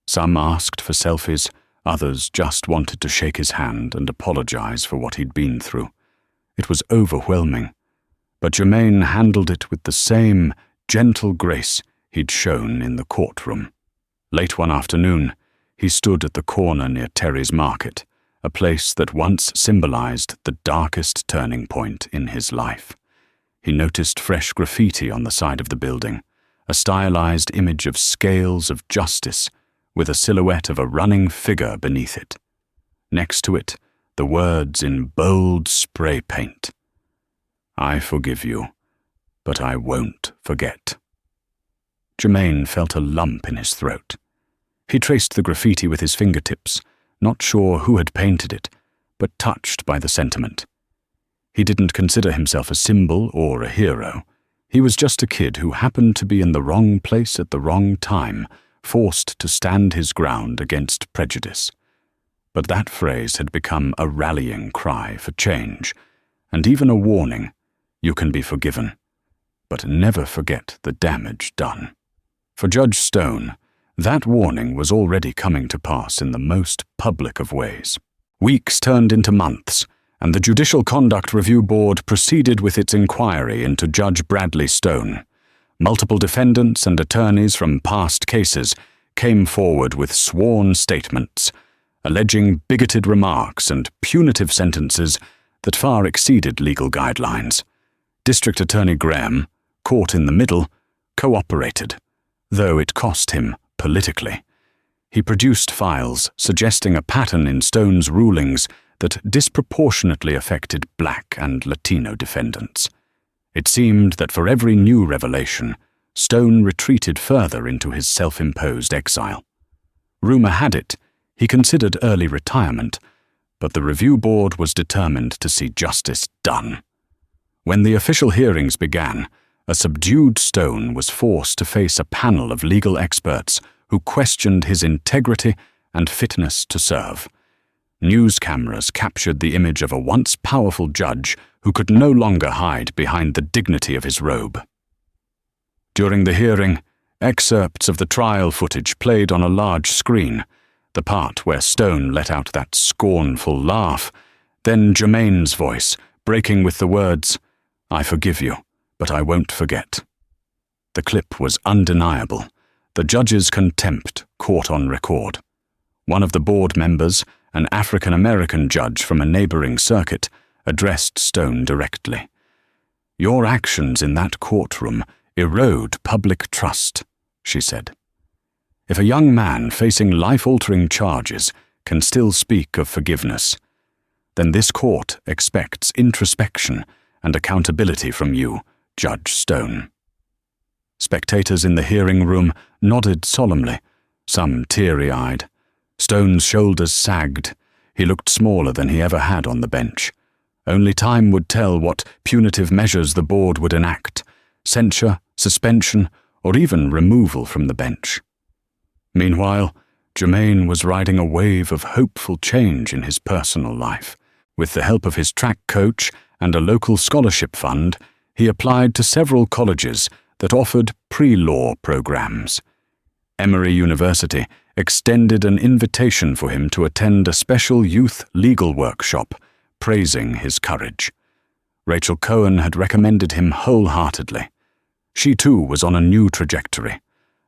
Some asked for selfies, others just wanted to shake his hand and apologize for what he'd been through. It was overwhelming, but Jermaine handled it with the same gentle grace he'd shown in the courtroom. Late one afternoon, he stood at the corner near Terry's Market, a place that once symbolized the darkest turning point in his life. He noticed fresh graffiti on the side of the building, a stylized image of scales of justice with a silhouette of a running figure beneath it. Next to it, the words in bold spray paint. "I forgive you, but I won't forget." Jermaine felt a lump in his throat. He traced the graffiti with his fingertips, not sure who had painted it, but touched by the sentiment. He didn't consider himself a symbol or a hero. He was just a kid who happened to be in the wrong place at the wrong time, forced to stand his ground against prejudice. But that phrase had become a rallying cry for change, and even a warning: you can be forgiven, but never forget the damage done. For Judge Stone, that warning was already coming to pass in the most public of ways. Weeks turned into months, and the Judicial Conduct Review Board proceeded with its inquiry into Judge Bradley Stone. Multiple defendants and attorneys from past cases came forward with sworn statements, alleging bigoted remarks and punitive sentences that far exceeded legal guidelines. District Attorney Graham, caught in the middle, cooperated, though it cost him politically. He produced files suggesting a pattern in Stone's rulings that disproportionately affected Black and Latino defendants. It seemed that for every new revelation, Stone retreated further into his self-imposed exile. Rumor had it he considered early retirement, But the review board was determined to see justice done. When the official hearings began, a subdued Stone was forced to face a panel of legal experts who questioned his integrity and fitness to serve. News cameras captured the image of a once powerful judge who could no longer hide behind the dignity of his robe. During the hearing, excerpts of the trial footage played on a large screen, the part where Stone let out that scornful laugh, then Germain's voice, breaking with the words, "I forgive you, but I won't forget." The clip was undeniable, the judge's contempt caught on record. One of the board members, an African-American judge from a neighboring circuit, addressed Stone directly. "Your actions in that courtroom erode public trust," she said. "If a young man facing life-altering charges can still speak of forgiveness, then this court expects introspection and accountability from you, Judge Stone." Spectators in the hearing room nodded solemnly, some teary-eyed. Stone's shoulders sagged. He looked smaller than he ever had on the bench. Only time would tell what punitive measures the board would enact: censure, suspension, or even removal from the bench. Meanwhile, Germain was riding a wave of hopeful change in his personal life. With the help of his track coach and a local scholarship fund, he applied to several colleges that offered pre-law programs. Emory University extended an invitation for him to attend a special youth legal workshop, praising his courage. Rachel Cohen had recommended him wholeheartedly. She too was on a new trajectory.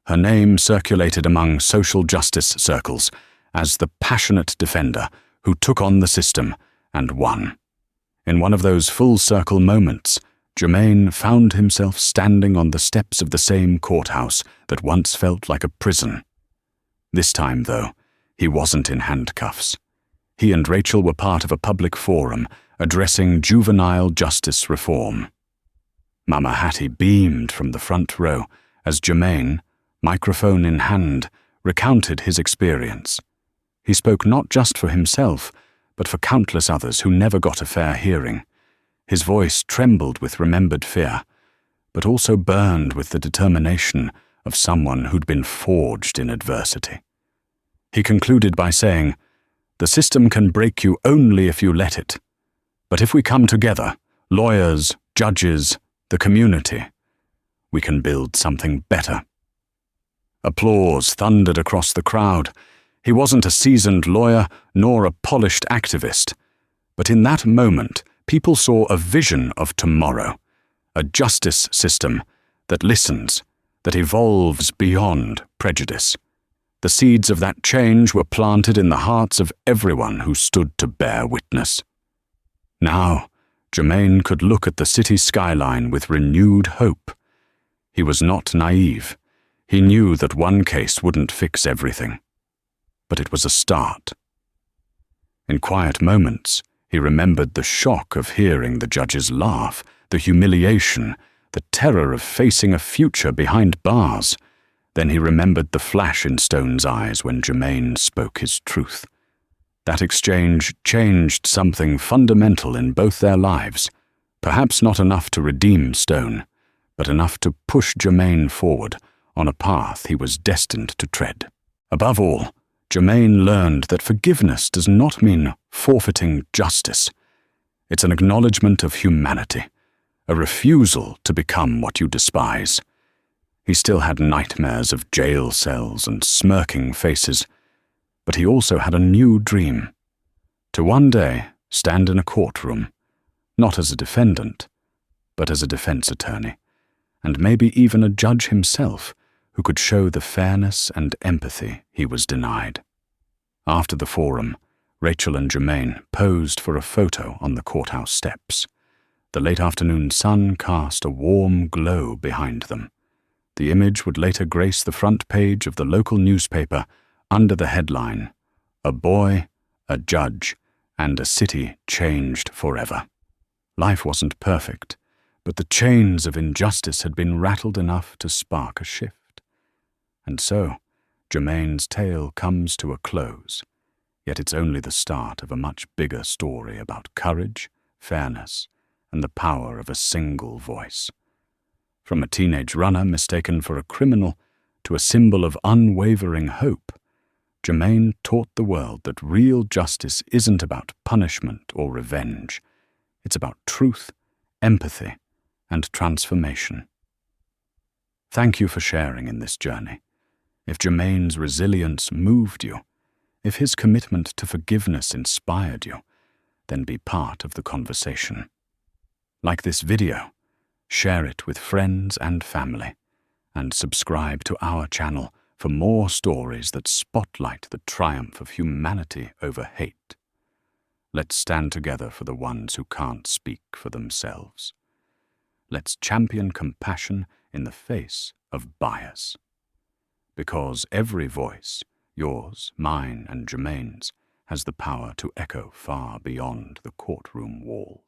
Her name circulated among social justice circles as the passionate defender who took on the system and won. In one of those full-circle moments, Germain found himself standing on the steps of the same courthouse that once felt like a prison. This time, though, he wasn't in handcuffs. He and Rachel were part of a public forum addressing juvenile justice reform. Mama Hattie beamed from the front row as Germain, microphone in hand, recounted his experience. He spoke not just for himself, but for countless others who never got a fair hearing. His voice trembled with remembered fear, but also burned with the determination of someone who'd been forged in adversity. He concluded by saying, "The system can break you only if you let it. But if we come together, lawyers, judges, the community, we can build something better." Applause thundered across the crowd. He wasn't a seasoned lawyer nor a polished activist, but in that moment, people saw a vision of tomorrow, a justice system that listens, that evolves beyond prejudice. The seeds of that change were planted in the hearts of everyone who stood to bear witness. Now, Germain could look at the city skyline with renewed hope. He was not naive. He knew that one case wouldn't fix everything. But it was a start. In quiet moments, he remembered the shock of hearing the judge's laugh, the humiliation, the terror of facing a future behind bars. Then he remembered the flash in Stone's eyes when Germain spoke his truth. That exchange changed something fundamental in both their lives, perhaps not enough to redeem Stone, but enough to push Germain forward on a path he was destined to tread. Above all, Germain learned that forgiveness does not mean forfeiting justice. It's an acknowledgement of humanity, a refusal to become what you despise. He still had nightmares of jail cells and smirking faces, but he also had a new dream: to one day stand in a courtroom, not as a defendant, but as a defense attorney, and maybe even a judge himself who could show the fairness and empathy he was denied. After the forum, Rachel and Germain posed for a photo on the courthouse steps. The late afternoon sun cast a warm glow behind them. The image would later grace the front page of the local newspaper under the headline, "A boy, a judge, and a city changed forever." Life wasn't perfect, but the chains of injustice had been rattled enough to spark a shift. And so, Germain's tale comes to a close. Yet it's only the start of a much bigger story about courage, fairness, and the power of a single voice. From a teenage runner mistaken for a criminal to a symbol of unwavering hope, Germaine taught the world that real justice isn't about punishment or revenge. It's about truth, empathy, and transformation. Thank you for sharing in this journey. If Germaine's resilience moved you, if his commitment to forgiveness inspired you, then be part of the conversation. Like this video, share it with friends and family, and subscribe to our channel for more stories that spotlight the triumph of humanity over hate. Let's stand together for the ones who can't speak for themselves. Let's champion compassion in the face of bias. Because every voice, yours, mine, and Germaine's, has the power to echo far beyond the courtroom walls.